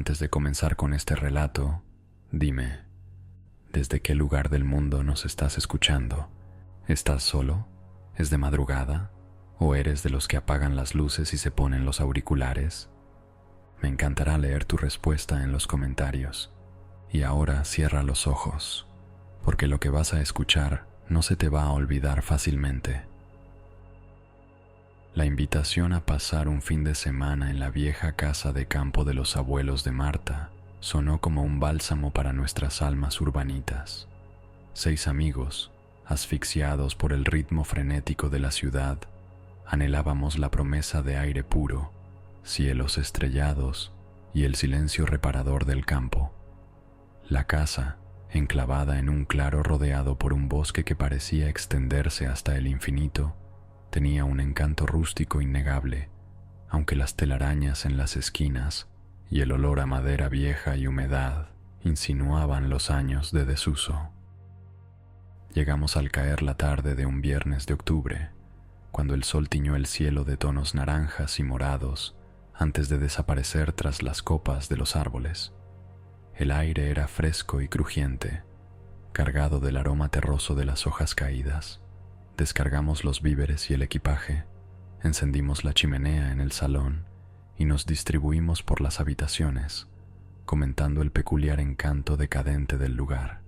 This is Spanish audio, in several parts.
Antes de comenzar con este relato, dime, ¿desde qué lugar del mundo nos estás escuchando? ¿Estás solo? ¿Es de madrugada? ¿O eres de los que apagan las luces y se ponen los auriculares? Me encantará leer tu respuesta en los comentarios. Y ahora cierra los ojos, porque lo que vas a escuchar no se te va a olvidar fácilmente. La invitación a pasar un fin de semana en la vieja casa de campo de los abuelos de Marta sonó como un bálsamo para nuestras almas urbanitas. 6 amigos, asfixiados por el ritmo frenético de la ciudad, anhelábamos la promesa de aire puro, cielos estrellados y el silencio reparador del campo. La casa, enclavada en un claro rodeado por un bosque que parecía extenderse hasta el infinito, tenía un encanto rústico innegable, aunque las telarañas en las esquinas y el olor a madera vieja y humedad insinuaban los años de desuso. Llegamos al caer la tarde de un viernes de octubre, cuando el sol tiñó el cielo de tonos naranjas y morados antes de desaparecer tras las copas de los árboles. El aire era fresco y crujiente, cargado del aroma terroso de las hojas caídas. Descargamos los víveres y el equipaje, encendimos la chimenea en el salón y nos distribuimos por las habitaciones, comentando el peculiar encanto decadente del lugar.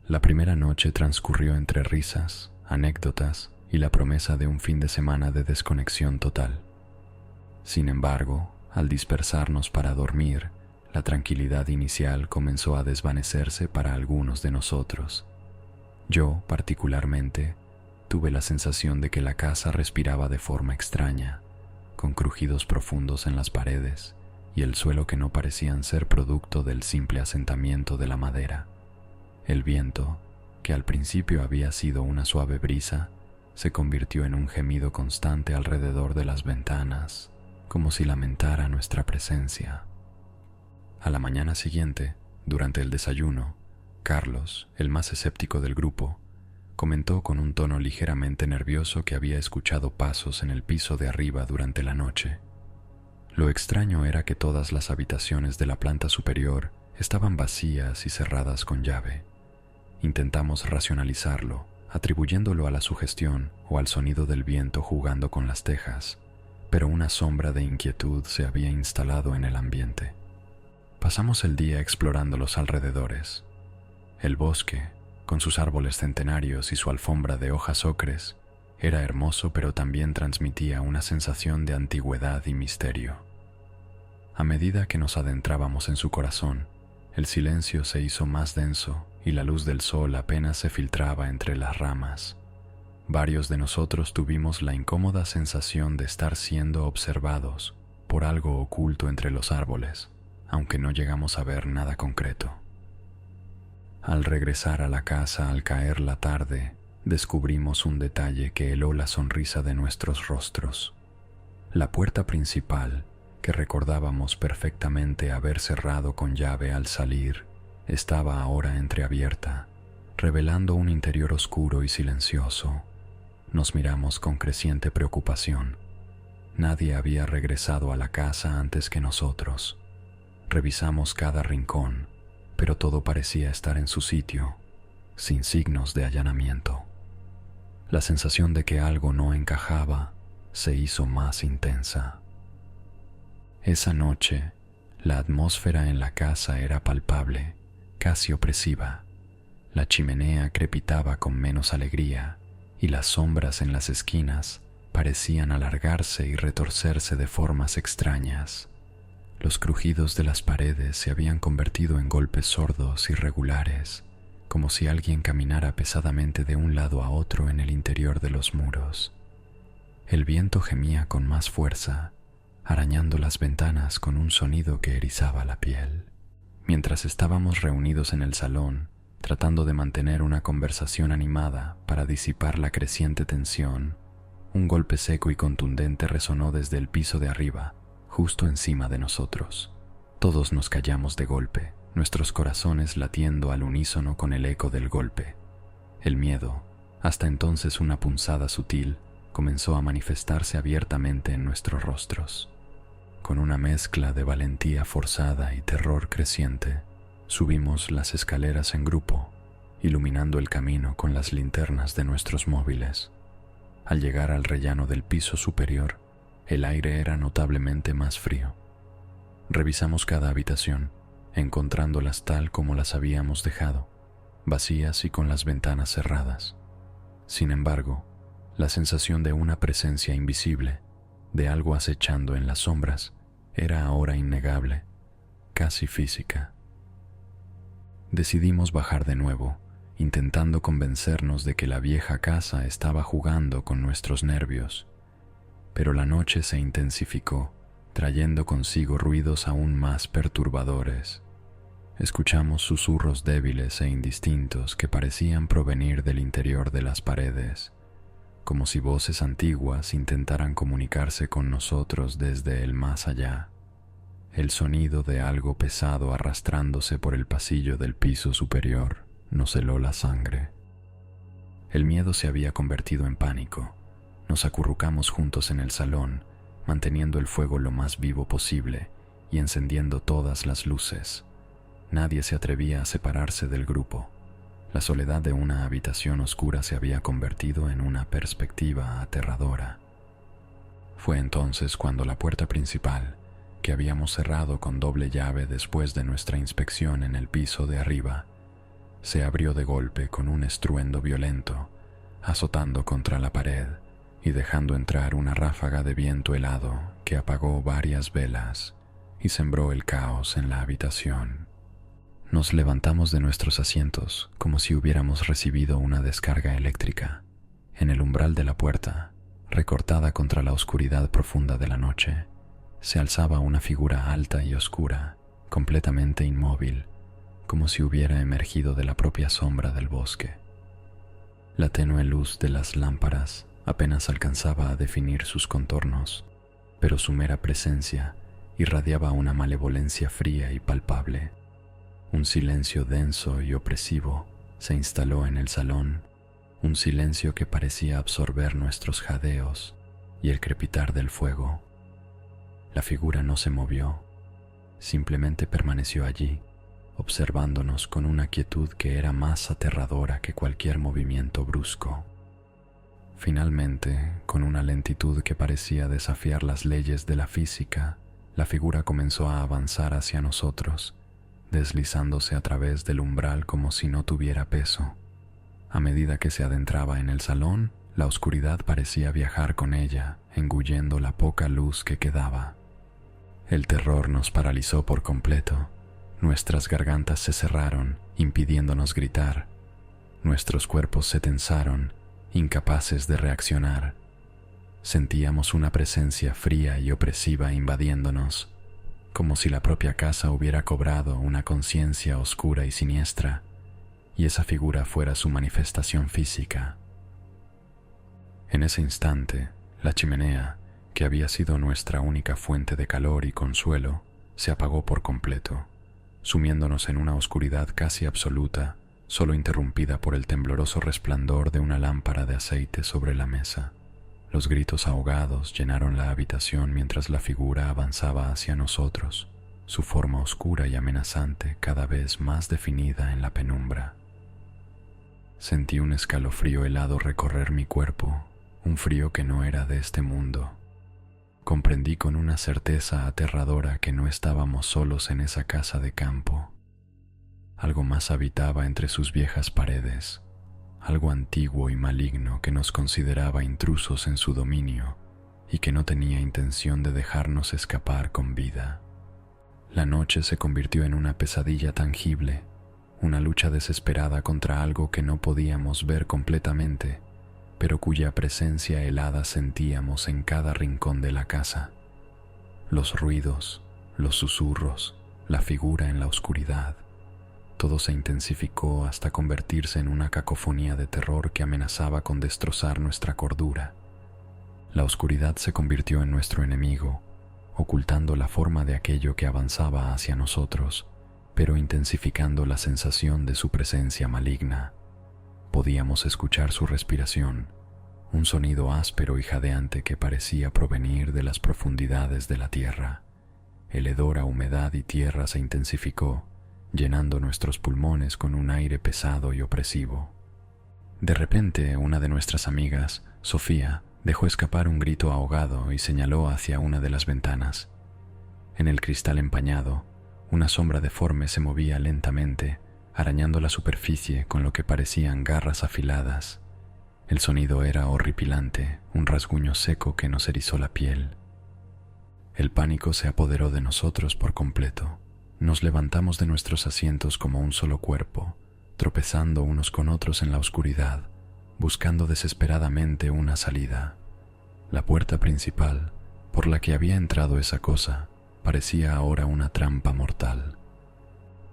La primera noche transcurrió entre risas, anécdotas y la promesa de un fin de semana de desconexión total. Sin embargo, al dispersarnos para dormir, la tranquilidad inicial comenzó a desvanecerse para algunos de nosotros. Yo, particularmente, tuve la sensación de que la casa respiraba de forma extraña, con crujidos profundos en las paredes y el suelo que no parecían ser producto del simple asentamiento de la madera. El viento, que al principio había sido una suave brisa, se convirtió en un gemido constante alrededor de las ventanas, como si lamentara nuestra presencia. A la mañana siguiente, durante el desayuno, Carlos, el más escéptico del grupo, comentó con un tono ligeramente nervioso que había escuchado pasos en el piso de arriba durante la noche. Lo extraño era que todas las habitaciones de la planta superior estaban vacías y cerradas con llave. Intentamos racionalizarlo, atribuyéndolo a la sugestión o al sonido del viento jugando con las tejas, pero una sombra de inquietud se había instalado en el ambiente. Pasamos el día explorando los alrededores. El bosque, con sus árboles centenarios y su alfombra de hojas ocres, era hermoso, pero también transmitía una sensación de antigüedad y misterio. A medida que nos adentrábamos en su corazón, el silencio se hizo más denso y la luz del sol apenas se filtraba entre las ramas. Varios de nosotros tuvimos la incómoda sensación de estar siendo observados por algo oculto entre los árboles, aunque no llegamos a ver nada concreto. Al regresar a la casa al caer la tarde, descubrimos un detalle que heló la sonrisa de nuestros rostros. La puerta principal, que recordábamos perfectamente haber cerrado con llave al salir, estaba ahora entreabierta, revelando un interior oscuro y silencioso. Nos miramos con creciente preocupación. Nadie había regresado a la casa antes que nosotros. Revisamos cada rincón, pero todo parecía estar en su sitio, sin signos de allanamiento. La sensación de que algo no encajaba se hizo más intensa. Esa noche, la atmósfera en la casa era palpable, casi opresiva. La chimenea crepitaba con menos alegría y las sombras en las esquinas parecían alargarse y retorcerse de formas extrañas. Los crujidos de las paredes se habían convertido en golpes sordos y regulares, como si alguien caminara pesadamente de un lado a otro en el interior de los muros. El viento gemía con más fuerza, arañando las ventanas con un sonido que erizaba la piel. Mientras estábamos reunidos en el salón, tratando de mantener una conversación animada para disipar la creciente tensión, un golpe seco y contundente resonó desde el piso de arriba, justo encima de nosotros. Todos nos callamos de golpe, nuestros corazones latiendo al unísono con el eco del golpe. El miedo, hasta entonces una punzada sutil, comenzó a manifestarse abiertamente en nuestros rostros. con una mezcla de valentía forzada y terror creciente, subimos las escaleras en grupo, iluminando el camino con las linternas de nuestros móviles. Al llegar al rellano del piso superior, el aire era notablemente más frío. Revisamos cada habitación, encontrándolas tal como las habíamos dejado, vacías y con las ventanas cerradas. Sin embargo, la sensación de una presencia invisible, de algo acechando en las sombras, era ahora innegable, casi física. Decidimos bajar de nuevo, intentando convencernos de que la vieja casa estaba jugando con nuestros nervios, pero la noche se intensificó, trayendo consigo ruidos aún más perturbadores. Escuchamos susurros débiles e indistintos que parecían provenir del interior de las paredes, como si voces antiguas intentaran comunicarse con nosotros desde el más allá. El sonido de algo pesado arrastrándose por el pasillo del piso superior nos heló la sangre. El miedo se había convertido en pánico. Nos acurrucamos juntos en el salón, manteniendo el fuego lo más vivo posible y encendiendo todas las luces. Nadie se atrevía a separarse del grupo. La soledad de una habitación oscura se había convertido en una perspectiva aterradora. Fue entonces cuando la puerta principal, que habíamos cerrado con doble llave después de nuestra inspección en el piso de arriba, se abrió de golpe con un estruendo violento, azotando contra la pared y dejando entrar una ráfaga de viento helado que apagó varias velas y sembró el caos en la habitación. Nos levantamos de nuestros asientos como si hubiéramos recibido una descarga eléctrica. En el umbral de la puerta, recortada contra la oscuridad profunda de la noche, se alzaba una figura alta y oscura, completamente inmóvil, como si hubiera emergido de la propia sombra del bosque. La tenue luz de las lámparas apenas alcanzaba a definir sus contornos, pero su mera presencia irradiaba una malevolencia fría y palpable. Un silencio denso y opresivo se instaló en el salón, un silencio que parecía absorber nuestros jadeos y el crepitar del fuego. La figura no se movió, simplemente permaneció allí, observándonos con una quietud que era más aterradora que cualquier movimiento brusco. Finalmente, con una lentitud que parecía desafiar las leyes de la física, la figura comenzó a avanzar hacia nosotros, deslizándose a través del umbral como si no tuviera peso. A medida que se adentraba en el salón, la oscuridad parecía viajar con ella, engullendo la poca luz que quedaba. El terror nos paralizó por completo. Nuestras gargantas se cerraron, impidiéndonos gritar. Nuestros cuerpos se tensaron, incapaces de reaccionar. Sentíamos una presencia fría y opresiva invadiéndonos, como si la propia casa hubiera cobrado una conciencia oscura y siniestra, y esa figura fuera su manifestación física. En ese instante, la chimenea, que había sido nuestra única fuente de calor y consuelo, se apagó por completo, sumiéndonos en una oscuridad casi absoluta, solo interrumpida por el tembloroso resplandor de una lámpara de aceite sobre la mesa. Los gritos ahogados llenaron la habitación mientras la figura avanzaba hacia nosotros, su forma oscura y amenazante cada vez más definida en la penumbra. Sentí un escalofrío helado recorrer mi cuerpo, un frío que no era de este mundo. Comprendí con una certeza aterradora que no estábamos solos en esa casa de campo. Algo más habitaba entre sus viejas paredes, algo antiguo y maligno que nos consideraba intrusos en su dominio y que no tenía intención de dejarnos escapar con vida. La noche se convirtió en una pesadilla tangible, una lucha desesperada contra algo que no podíamos ver completamente, pero cuya presencia helada sentíamos en cada rincón de la casa. Los ruidos, los susurros, la figura en la oscuridad. Todo se intensificó hasta convertirse en una cacofonía de terror que amenazaba con destrozar nuestra cordura. La oscuridad se convirtió en nuestro enemigo, ocultando la forma de aquello que avanzaba hacia nosotros, pero intensificando la sensación de su presencia maligna. Podíamos escuchar su respiración, un sonido áspero y jadeante que parecía provenir de las profundidades de la tierra, El hedor a humedad y tierra se intensificó, llenando nuestros pulmones con un aire pesado y opresivo. De repente, una de nuestras amigas, Sofía, dejó escapar un grito ahogado y señaló hacia una de las ventanas. En el cristal empañado, una sombra deforme se movía lentamente, arañando la superficie con lo que parecían garras afiladas. El sonido era horripilante, un rasguño seco que nos erizó la piel. El pánico se apoderó de nosotros por completo. Nos levantamos de nuestros asientos como un solo cuerpo, tropezando unos con otros en la oscuridad, buscando desesperadamente una salida. La puerta principal, por la que había entrado esa cosa, parecía ahora una trampa mortal.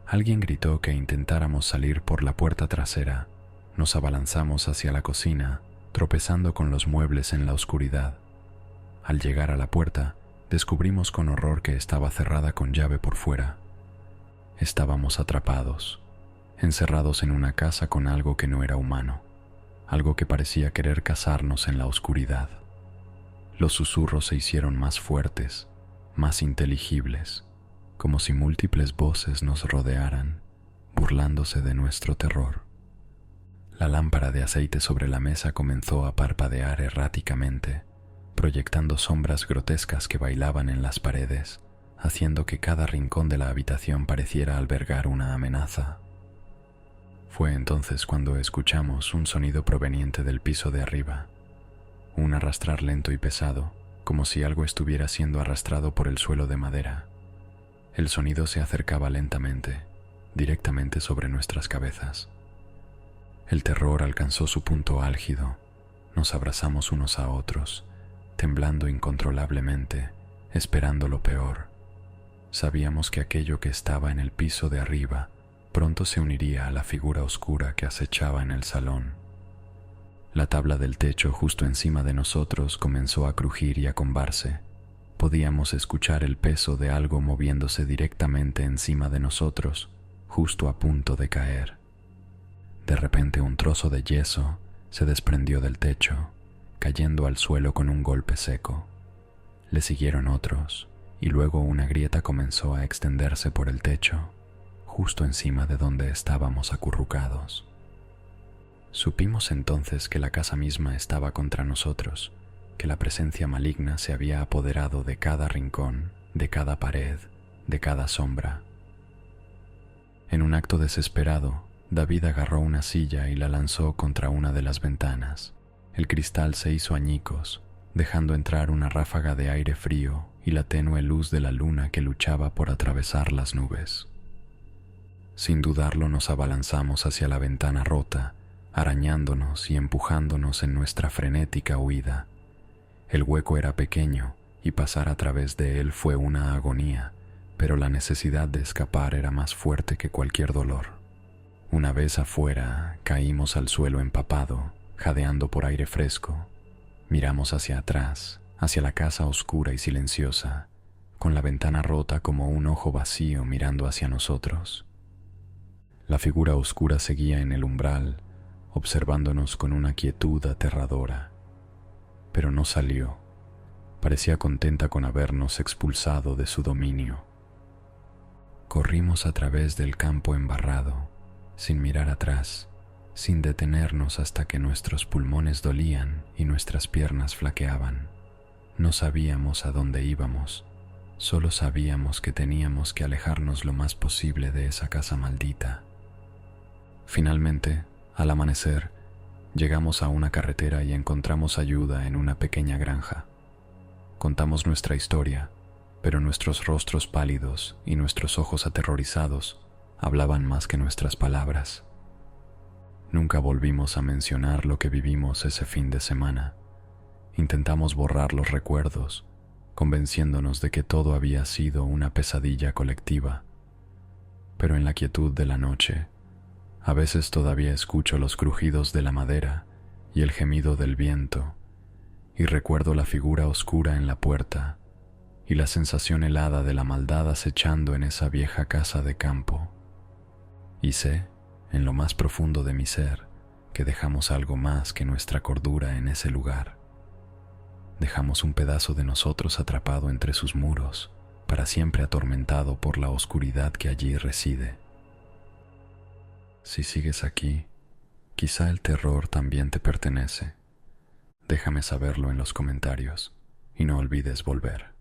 Alguien gritó que intentáramos salir por la puerta trasera. Nos abalanzamos hacia la cocina, tropezando con los muebles en la oscuridad. Al llegar a la puerta, descubrimos con horror que estaba cerrada con llave por fuera. Estábamos atrapados, encerrados en una casa con algo que no era humano, algo que parecía querer cazarnos en la oscuridad. Los susurros se hicieron más fuertes, más inteligibles, como si múltiples voces nos rodearan, burlándose de nuestro terror. La lámpara de aceite sobre la mesa comenzó a parpadear erráticamente, proyectando sombras grotescas que bailaban en las paredes, haciendo que cada rincón de la habitación pareciera albergar una amenaza. Fue entonces cuando escuchamos un sonido proveniente del piso de arriba, un arrastrar lento y pesado, como si algo estuviera siendo arrastrado por el suelo de madera. El sonido se acercaba lentamente, directamente sobre nuestras cabezas. El terror alcanzó su punto álgido. Nos abrazamos unos a otros, temblando incontrolablemente, esperando lo peor. Sabíamos que aquello que estaba en el piso de arriba pronto se uniría a la figura oscura que acechaba en el salón. La tabla del techo justo encima de nosotros comenzó a crujir y a combarse. Podíamos escuchar el peso de algo moviéndose directamente encima de nosotros, justo a punto de caer. De repente un trozo de yeso se desprendió del techo, cayendo al suelo con un golpe seco. Le siguieron otros, y luego una grieta comenzó a extenderse por el techo, justo encima de donde estábamos acurrucados. Supimos entonces que la casa misma estaba contra nosotros, que la presencia maligna se había apoderado de cada rincón, de cada pared, de cada sombra. En un acto desesperado, David agarró una silla y la lanzó contra una de las ventanas. El cristal se hizo añicos, dejando entrar una ráfaga de aire frío y la tenue luz de la luna que luchaba por atravesar las nubes. Sin dudarlo nos abalanzamos hacia la ventana rota, arañándonos y empujándonos en nuestra frenética huida. El hueco era pequeño y pasar a través de él fue una agonía, pero la necesidad de escapar era más fuerte que cualquier dolor. Una vez afuera, caímos al suelo empapado, jadeando por aire fresco. Miramos hacia atrás, hacia la casa oscura y silenciosa, con la ventana rota como un ojo vacío mirando hacia nosotros. La figura oscura seguía en el umbral, observándonos con una quietud aterradora. Pero no salió. Parecía contenta con habernos expulsado de su dominio. Corrimos a través del campo embarrado, sin mirar atrás, sin detenernos hasta que nuestros pulmones dolían y nuestras piernas flaqueaban. No sabíamos a dónde íbamos, solo sabíamos que teníamos que alejarnos lo más posible de esa casa maldita. Finalmente, al amanecer, llegamos a una carretera y encontramos ayuda en una pequeña granja. Contamos nuestra historia, pero nuestros rostros pálidos y nuestros ojos aterrorizados hablaban más que nuestras palabras. Nunca volvimos a mencionar lo que vivimos ese fin de semana. Intentamos borrar los recuerdos, convenciéndonos de que todo había sido una pesadilla colectiva. Pero en la quietud de la noche, a veces todavía escucho los crujidos de la madera y el gemido del viento, y recuerdo la figura oscura en la puerta y la sensación helada de la maldad acechando en esa vieja casa de campo. Y sé, en lo más profundo de mi ser, que dejamos algo más que nuestra cordura en ese lugar. Dejamos un pedazo de nosotros atrapado entre sus muros, para siempre atormentado por la oscuridad que allí reside. Si sigues aquí, quizá el terror también te pertenece. Déjame saberlo en los comentarios y no olvides volver.